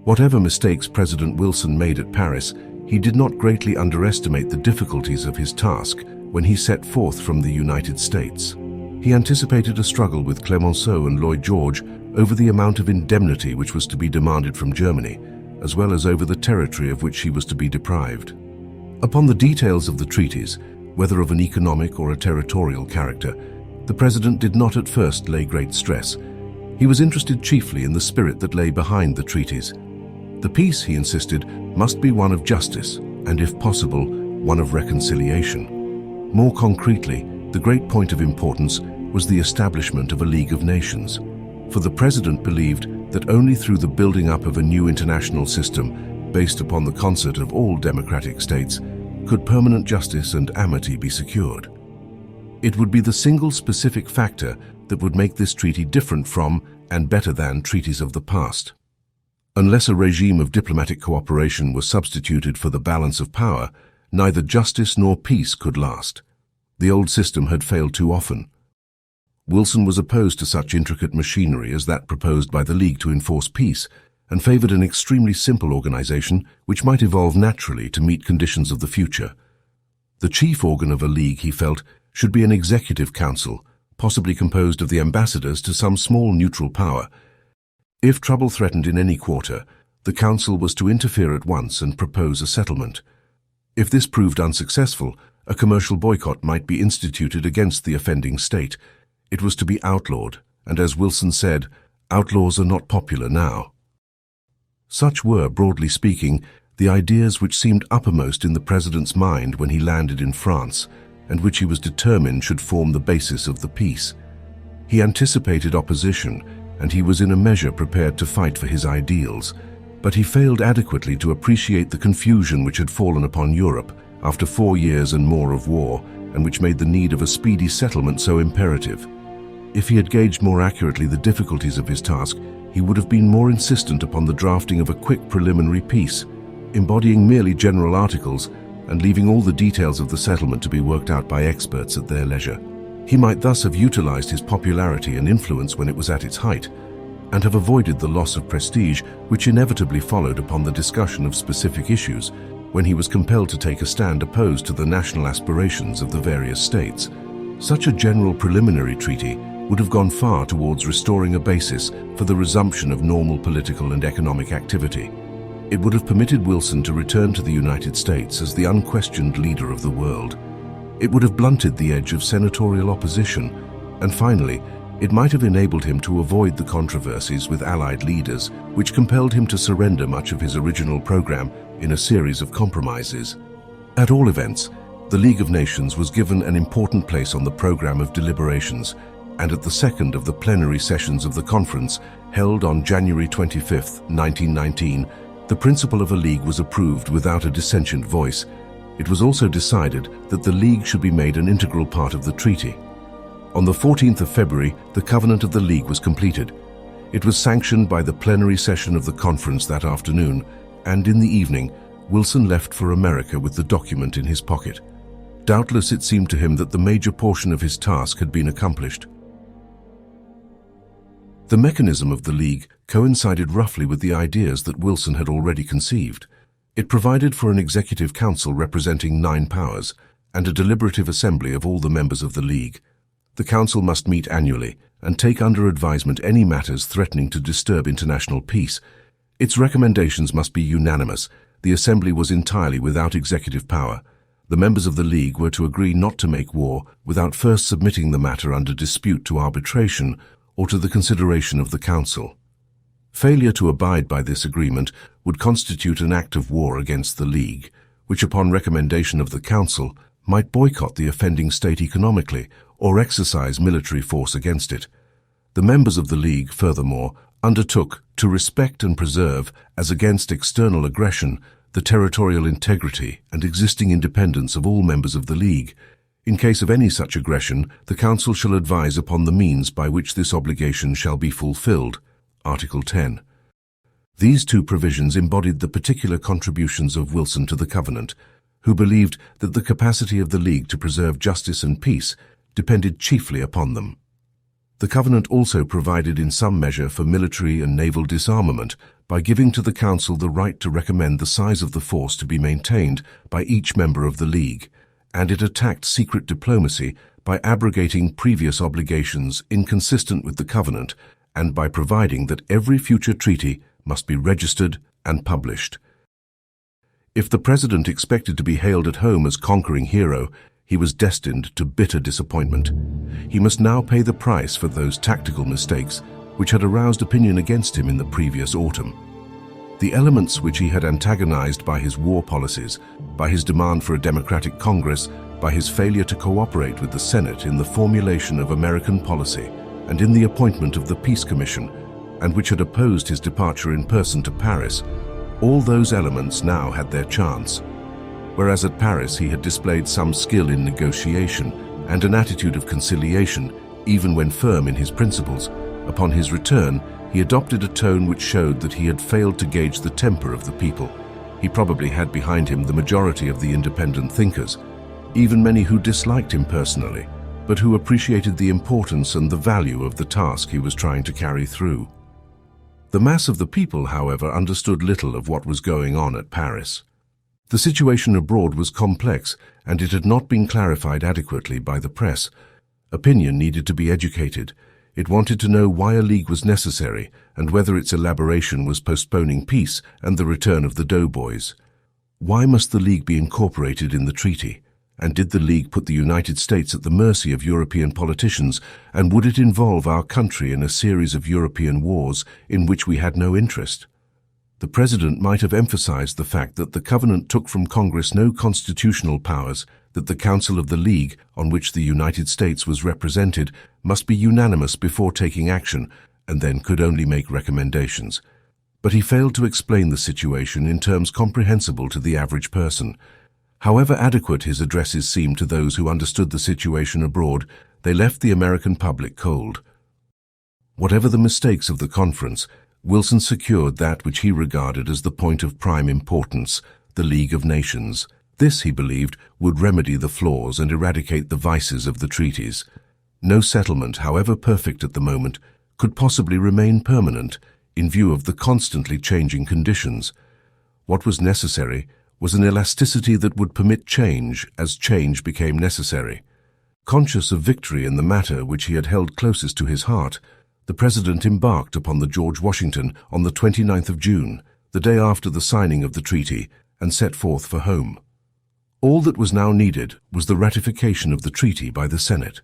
Whatever mistakes President Wilson made at Paris, he did not greatly underestimate the difficulties of his task when he set forth from the United States. He anticipated a struggle with Clemenceau and Lloyd George over the amount of indemnity which was to be demanded from Germany, as well as over the territory of which he was to be deprived. Upon the details of the treaties, whether of an economic or a territorial character, the president did not at first lay great stress. He was interested chiefly in the spirit that lay behind the treaties. The peace, he insisted, must be one of justice, and if possible, one of reconciliation. More concretely, the great point of importance was the establishment of a League of Nations. For the president believed that only through the building up of a new international system, based upon the concert of all democratic states, could permanent justice and amity be secured. It would be the single specific factor that would make this treaty different from and better than treaties of the past. Unless a regime of diplomatic cooperation was substituted for the balance of power, neither justice nor peace could last. The old system had failed too often. Wilson was opposed to such intricate machinery as that proposed by the League to enforce peace, and favored an extremely simple organization which might evolve naturally to meet conditions of the future. The chief organ of a league, he felt, should be an executive council, possibly composed of the ambassadors to some small neutral power. If trouble threatened in any quarter, the council was to interfere at once and propose a settlement. If this proved unsuccessful, a commercial boycott might be instituted against the offending state. It was to be outlawed, and as Wilson said, outlaws are not popular now. Such were, broadly speaking, the ideas which seemed uppermost in the president's mind when he landed in France, and which he was determined should form the basis of the peace. He anticipated opposition, and he was in a measure prepared to fight for his ideals, but he failed adequately to appreciate the confusion which had fallen upon Europe after 4 years and more of war, and which made the need of a speedy settlement so imperative. If he had gauged more accurately the difficulties of his task, he would have been more insistent upon the drafting of a quick preliminary peace, embodying merely general articles and leaving all the details of the settlement to be worked out by experts at their leisure. He might thus have utilized his popularity and influence when it was at its height, and have avoided the loss of prestige which inevitably followed upon the discussion of specific issues when he was compelled to take a stand opposed to the national aspirations of the various states. Such a general preliminary treaty would have gone far towards restoring a basis for the resumption of normal political and economic activity. It would have permitted Wilson to return to the United States as the unquestioned leader of the world. It would have blunted the edge of senatorial opposition, and finally, it might have enabled him to avoid the controversies with Allied leaders, which compelled him to surrender much of his original program in a series of compromises. At all events, the League of Nations was given an important place on the program of deliberations, and at the second of the plenary sessions of the conference, held on January 25, 1919, the principle of a league was approved without a dissentient voice. It was also decided that the League should be made an integral part of the treaty. On the 14th of February, the Covenant of the League was completed. It was sanctioned by the plenary session of the conference that afternoon, and in the evening, Wilson left for America with the document in his pocket. Doubtless it seemed to him that the major portion of his task had been accomplished. The mechanism of the League coincided roughly with the ideas that Wilson had already conceived. It provided for an executive council representing 9 powers and a deliberative assembly of all the members of the League. The council must meet annually and take under advisement any matters threatening to disturb international peace. Its recommendations must be unanimous. The assembly was entirely without executive power. The members of the League were to agree not to make war without first submitting the matter under dispute to arbitration or to the consideration of the Council. Failure to abide by this agreement would constitute an act of war against the League, which upon recommendation of the Council might boycott the offending state economically or exercise military force against it. The members of the League, furthermore, undertook to respect and preserve, as against external aggression, the territorial integrity and existing independence of all members of the League. In case of any such aggression, the Council shall advise upon the means by which this obligation shall be fulfilled. Article 10. These 2 provisions embodied the particular contributions of Wilson to the Covenant, who believed that the capacity of the League to preserve justice and peace depended chiefly upon them. The covenant also provided in some measure for military and naval disarmament by giving to the Council the right to recommend the size of the force to be maintained by each member of the League, and it attacked secret diplomacy by abrogating previous obligations inconsistent with the covenant and by providing that every future treaty must be registered and published. If the president expected to be hailed at home as conquering hero, he was destined to bitter disappointment. He must now pay the price for those tactical mistakes which had aroused opinion against him in the previous autumn. The elements which he had antagonized by his war policies, by his demand for a democratic Congress, by his failure to cooperate with the Senate in the formulation of American policy and in the appointment of the Peace Commission, and which had opposed his departure in person to Paris, all those elements now had their chance. Whereas at Paris he had displayed some skill in negotiation and an attitude of conciliation, even when firm in his principles, upon his return he adopted a tone which showed that he had failed to gauge the temper of the people. He probably had behind him the majority of the independent thinkers, even many who disliked him personally, but who appreciated the importance and the value of the task he was trying to carry through. The mass of the people, however, understood little of what was going on at Paris. The situation abroad was complex, and it had not been clarified adequately by the press. Opinion needed to be educated. It wanted to know why a league was necessary and whether its elaboration was postponing peace and the return of the doughboys. Why must the league be incorporated in the treaty? And did the league put the United States at the mercy of European politicians, and would it involve our country in a series of European wars in which we had no interest? The president might have emphasized the fact that the covenant took from Congress no constitutional powers, that the Council of the League, on which the United States was represented, must be unanimous before taking action, and then could only make recommendations. But he failed to explain the situation in terms comprehensible to the average person. However adequate his addresses seemed to those who understood the situation abroad, they left the American public cold. Whatever the mistakes of the conference, Wilson secured that which he regarded as the point of prime importance, the League of Nations. This, he believed, would remedy the flaws and eradicate the vices of the treaties. No settlement, however perfect at the moment, could possibly remain permanent in view of the constantly changing conditions. What was necessary was an elasticity that would permit change as change became necessary. Conscious of victory in the matter which he had held closest to his heart, the president embarked upon the George Washington on the 29th of June, the day after the signing of the treaty, and set forth for home. All that was now needed was the ratification of the treaty by the Senate.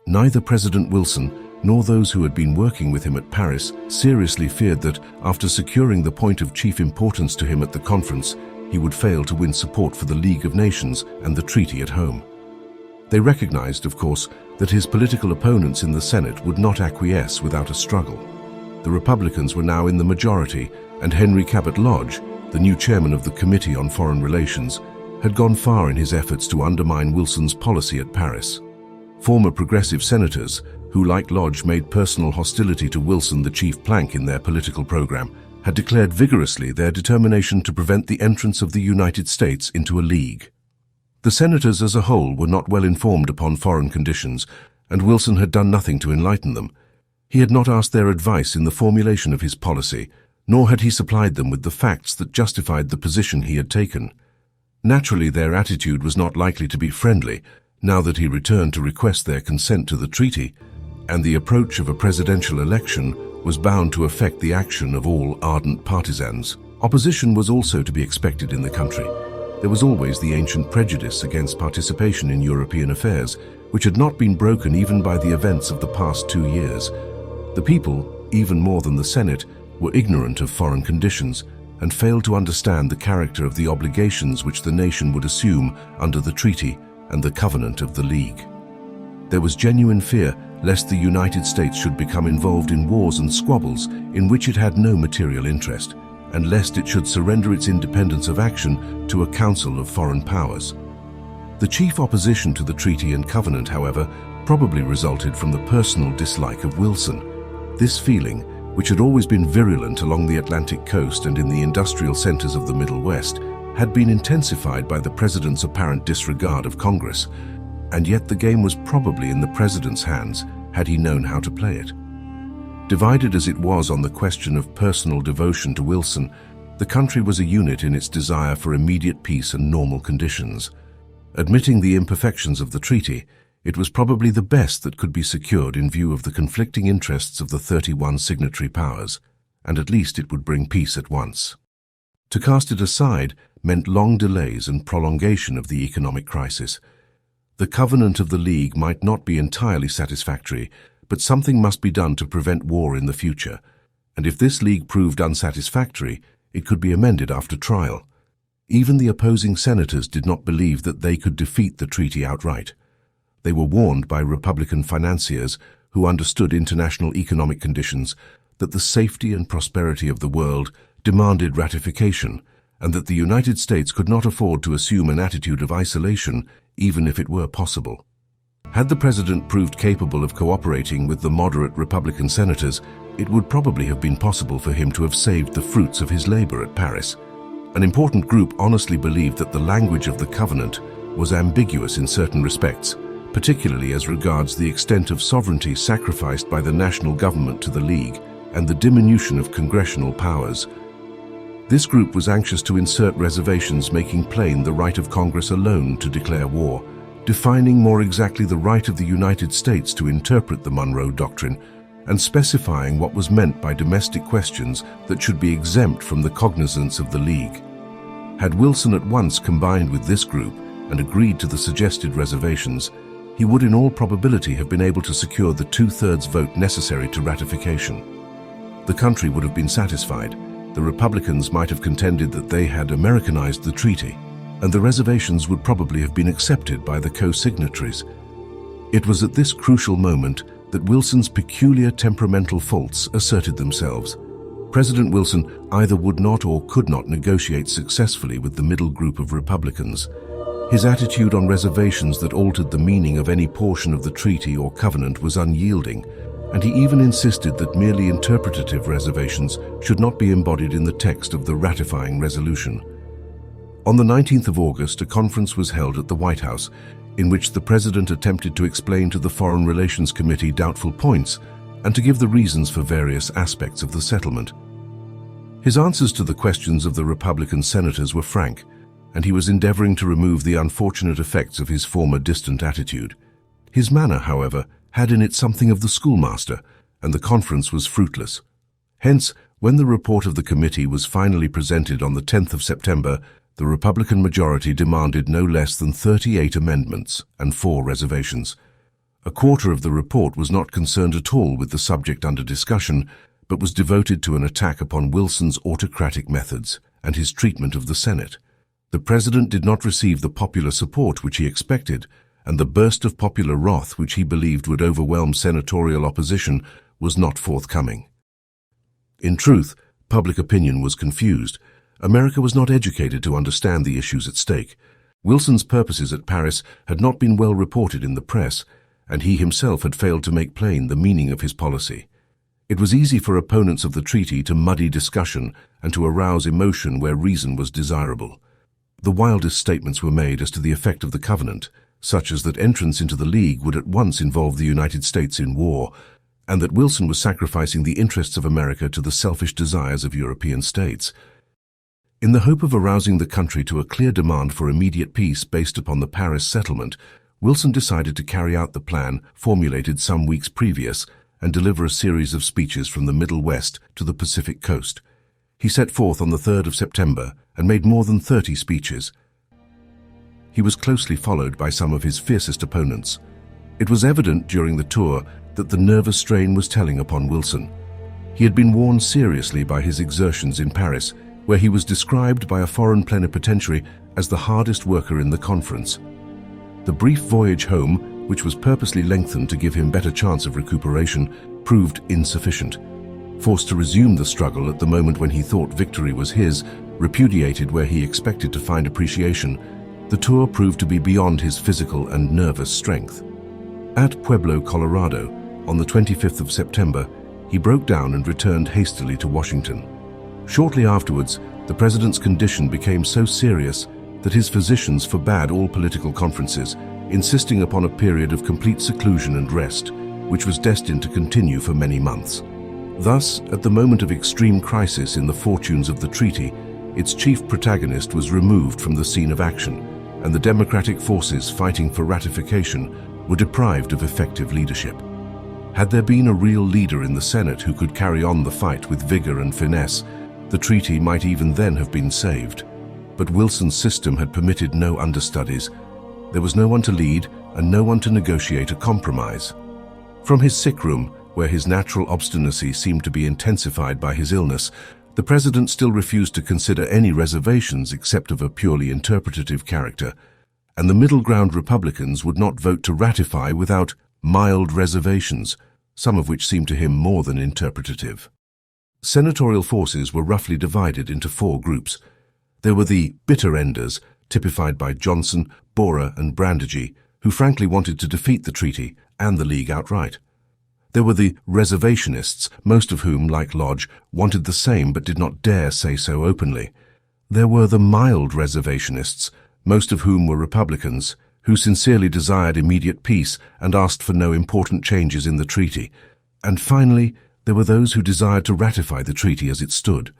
Neither President Wilson nor those who had been working with him at Paris seriously feared that, after securing the point of chief importance to him at the conference, he would fail to win support for the League of Nations and the treaty at home. They recognized, of course, that his political opponents in the Senate would not acquiesce without a struggle. The Republicans were now in the majority, and Henry Cabot Lodge, the new chairman of the Committee on Foreign Relations, had gone far in his efforts to undermine Wilson's policy at Paris. Former progressive senators, who like Lodge made personal hostility to Wilson the chief plank in their political program, had declared vigorously their determination to prevent the entrance of the United States into a league. The senators as a whole were not well informed upon foreign conditions, and Wilson had done nothing to enlighten them. He had not asked their advice in the formulation of his policy, nor had he supplied them with the facts that justified the position he had taken. Naturally, their attitude was not likely to be friendly, now that he returned to request their consent to the treaty, and the approach of a presidential election was bound to affect the action of all ardent partisans. Opposition was also to be expected in the country. There was always the ancient prejudice against participation in European affairs, which had not been broken even by the events of the past 2 years. The people, even more than the Senate, were ignorant of foreign conditions and failed to understand the character of the obligations which the nation would assume under the treaty and the covenant of the League. There was genuine fear lest the United States should become involved in wars and squabbles in which it had no material interest, and lest it should surrender its independence of action to a council of foreign powers. The chief opposition to the treaty and covenant, however, probably resulted from the personal dislike of Wilson. This feeling, which had always been virulent along the Atlantic coast and in the industrial centers of the Middle West, had been intensified by the president's apparent disregard of Congress. And yet the game was probably in the president's hands, had he known how to play it. Divided as it was on the question of personal devotion to Wilson, the country was a unit in its desire for immediate peace and normal conditions. Admitting the imperfections of the treaty, it was probably the best that could be secured in view of the conflicting interests of the 31 signatory powers, and at least it would bring peace at once. To cast it aside meant long delays and prolongation of the economic crisis. The covenant of the League might not be entirely satisfactory, but something must be done to prevent war in the future, and if this League proved unsatisfactory, it could be amended after trial. Even the opposing senators did not believe that they could defeat the treaty outright. They were warned by Republican financiers who understood international economic conditions that the safety and prosperity of the world demanded ratification, and that the United States could not afford to assume an attitude of isolation even if it were possible. Had the president proved capable of cooperating with the moderate Republican senators, it would probably have been possible for him to have saved the fruits of his labor at Paris. An important group honestly believed that the language of the covenant was ambiguous in certain respects, particularly as regards the extent of sovereignty sacrificed by the national government to the League and the diminution of congressional powers. This group was anxious to insert reservations making plain the right of Congress alone to declare war, defining more exactly the right of the United States to interpret the Monroe Doctrine, and specifying what was meant by domestic questions that should be exempt from the cognizance of the League. Had Wilson at once combined with this group and agreed to the suggested reservations, he would in all probability have been able to secure the 2/3 vote necessary to ratification. The country would have been satisfied. The Republicans might have contended that they had Americanized the treaty, and the reservations would probably have been accepted by the co-signatories. It was at this crucial moment that Wilson's peculiar temperamental faults asserted themselves. President Wilson either would not or could not negotiate successfully with the middle group of Republicans. His attitude on reservations that altered the meaning of any portion of the treaty or covenant was unyielding, and he even insisted that merely interpretative reservations should not be embodied in the text of the ratifying resolution. On the 19th of August, a conference was held at the White House, in which the President attempted to explain to the Foreign Relations Committee doubtful points and to give the reasons for various aspects of the settlement. His answers to the questions of the Republican senators were frank, and he was endeavoring to remove the unfortunate effects of his former distant attitude. His manner, however, had in it something of the schoolmaster, and the conference was fruitless. Hence, when the report of the committee was finally presented on the 10th of September, the Republican majority demanded no less than 38 amendments and 4 reservations. A quarter of the report was not concerned at all with the subject under discussion, but was devoted to an attack upon Wilson's autocratic methods and his treatment of the Senate. The president did not receive the popular support which he expected, and the burst of popular wrath which he believed would overwhelm senatorial opposition was not forthcoming. In truth, public opinion was confused. America was not educated to understand the issues at stake. Wilson's purposes at Paris had not been well reported in the press, and he himself had failed to make plain the meaning of his policy. It was easy for opponents of the treaty to muddy discussion and to arouse emotion where reason was desirable. The wildest statements were made as to the effect of the covenant, such as that entrance into the League would at once involve the United States in war, and that Wilson was sacrificing the interests of America to the selfish desires of European states. In the hope of arousing the country to a clear demand for immediate peace based upon the Paris settlement, Wilson decided to carry out the plan formulated some weeks previous and deliver a series of speeches from the Middle West to the Pacific coast. He set forth on the 3rd of September and made more than 30 speeches. He was closely followed by some of his fiercest opponents. It was evident during the tour that the nervous strain was telling upon Wilson. He had been warned seriously by his exertions in Paris, where he was described by a foreign plenipotentiary as the hardest worker in the conference. The brief voyage home, which was purposely lengthened to give him better chance of recuperation, proved insufficient. Forced to resume the struggle at the moment when he thought victory was his, repudiated where he expected to find appreciation, the tour proved to be beyond his physical and nervous strength. At Pueblo, Colorado, on the 25th of September, he broke down and returned hastily to Washington. Shortly afterwards, the president's condition became so serious that his physicians forbade all political conferences, insisting upon a period of complete seclusion and rest. which was destined to continue for many months. Thus, at the moment of extreme crisis in the fortunes of the treaty, its chief protagonist was removed from the scene of action, and the democratic forces fighting for ratification were deprived of effective leadership. Had there been a real leader in the Senate who could carry on the fight with vigor and finesse, the treaty might even then have been saved. But Wilson's system had permitted no understudies. There was no one to lead and no one to negotiate a compromise. From his sick room, where his natural obstinacy seemed to be intensified by his illness, the president still refused to consider any reservations except of a purely interpretative character, and the middle ground Republicans would not vote to ratify without mild reservations, some of which seemed to him more than interpretative. Senatorial forces were roughly divided into 4 groups. There were the bitter enders, typified by Johnson, Borer, and Brandegee, who frankly wanted to defeat the treaty and the League outright. There were the reservationists, most of whom, like Lodge, wanted the same but did not dare say so openly. There were the mild reservationists, most of whom were Republicans, who sincerely desired immediate peace and asked for no important changes in the treaty. And finally, there were those who desired to ratify the treaty as it stood.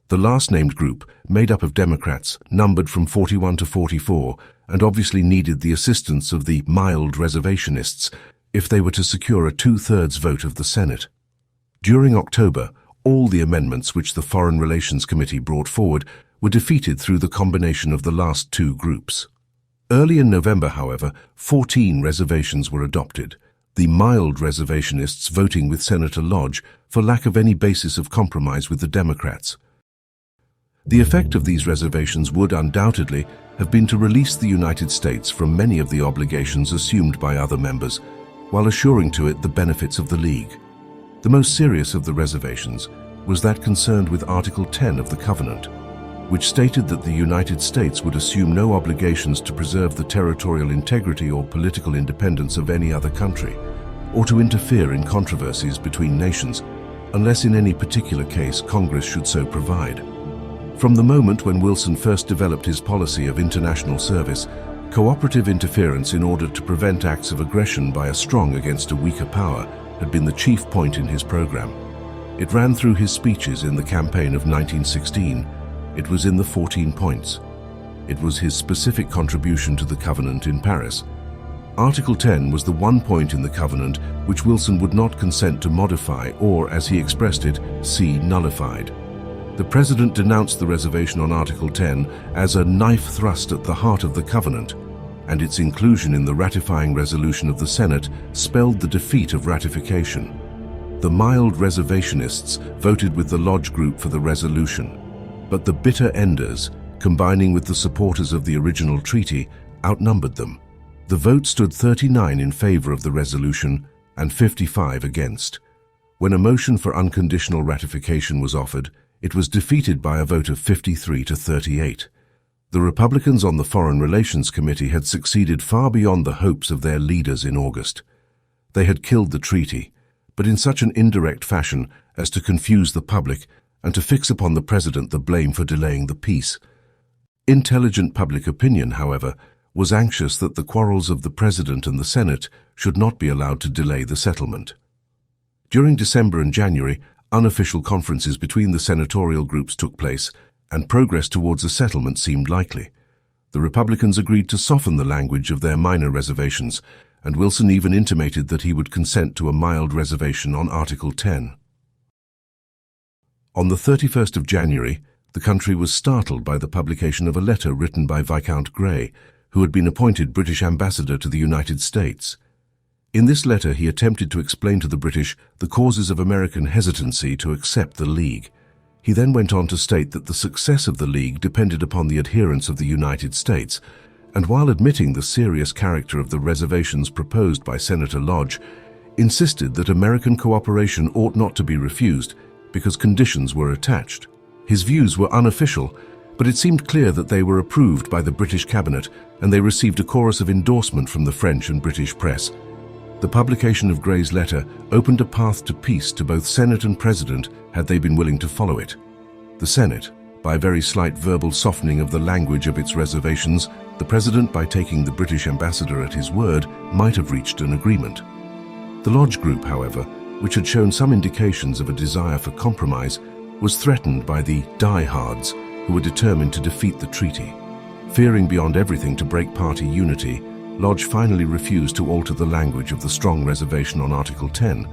The last-named group, made up of Democrats, numbered from 41 to 44, and obviously needed the assistance of the mild reservationists if they were to secure a 2/3 vote of the Senate. During October, all the amendments which the Foreign Relations Committee brought forward were defeated through the combination of the last 2 groups. Early in November, however, 14 reservations were adopted, the mild reservationists voting with Senator Lodge for lack of any basis of compromise with the Democrats. The effect of these reservations would undoubtedly have been to release the United States from many of the obligations assumed by other members, while assuring to it the benefits of the League. The most serious of the reservations was that concerned with Article 10 of the Covenant, which stated that the United States would assume no obligations to preserve the territorial integrity or political independence of any other country, or to interfere in controversies between nations, unless in any particular case Congress should so provide. From the moment when Wilson first developed his policy of international service, cooperative interference in order to prevent acts of aggression by a strong against a weaker power had been the chief point in his program. It ran through his speeches in the campaign of 1916. It was in the 14 points. It was his specific contribution to the Covenant in Paris. Article 10 was the one point in the Covenant which Wilson would not consent to modify or, as he expressed it, see nullified. The President denounced the reservation on Article 10 as a knife thrust at the heart of the Covenant, and its inclusion in the ratifying resolution of the Senate spelled the defeat of ratification. The mild reservationists voted with the Lodge Group for the resolution, but the bitter enders, combining with the supporters of the original treaty, outnumbered them. The vote stood 39 in favor of the resolution and 55 against. When a motion for unconditional ratification was offered, it was defeated by a vote of 53 to 38. The Republicans on the Foreign Relations Committee had succeeded far beyond the hopes of their leaders in August. They had killed the treaty, but in such an indirect fashion as to confuse the public and to fix upon the President the blame for delaying the peace. Intelligent public opinion, however, was anxious that the quarrels of the President and the Senate should not be allowed to delay the settlement. During December and January, unofficial conferences between the senatorial groups took place, and progress towards a settlement seemed likely. The Republicans agreed to soften the language of their minor reservations, and Wilson even intimated that he would consent to a mild reservation on Article 10. On the 31st of January, the country was startled by the publication of a letter written by Viscount Grey, who had been appointed British ambassador to the United States. In this letter, he attempted to explain to the British the causes of American hesitancy to accept the League. He then went on to state that the success of the League depended upon the adherence of the United States, and while admitting the serious character of the reservations proposed by Senator Lodge, insisted that American cooperation ought not to be refused because conditions were attached. His views were unofficial, but it seemed clear that they were approved by the British cabinet, and they received a chorus of endorsement from the French and British press. The publication of Grey's letter opened a path to peace to both Senate and President had they been willing to follow it. The Senate, by a very slight verbal softening of the language of its reservations, the President, by taking the British ambassador at his word, might have reached an agreement. The Lodge Group, however, which had shown some indications of a desire for compromise, was threatened by the diehards who were determined to defeat the treaty. Fearing beyond everything to break party unity, Lodge finally refused to alter the language of the strong reservation on Article 10,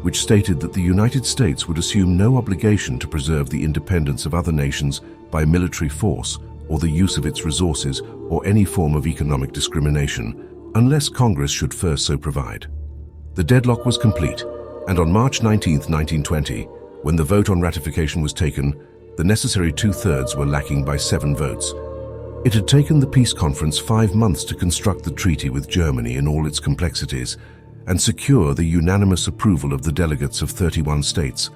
which stated that the United States would assume no obligation to preserve the independence of other nations by military force or the use of its resources or any form of economic discrimination, unless Congress should first so provide. The deadlock was complete, and on March 19, 1920, when the vote on ratification was taken, the necessary 2/3 were lacking by 7 votes. It had taken the peace conference 5 months to construct the treaty with Germany in all its complexities and secure the unanimous approval of the delegates of 31 states.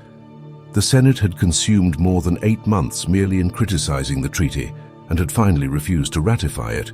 The Senate had consumed more than 8 months merely in criticizing the treaty and had finally refused to ratify it,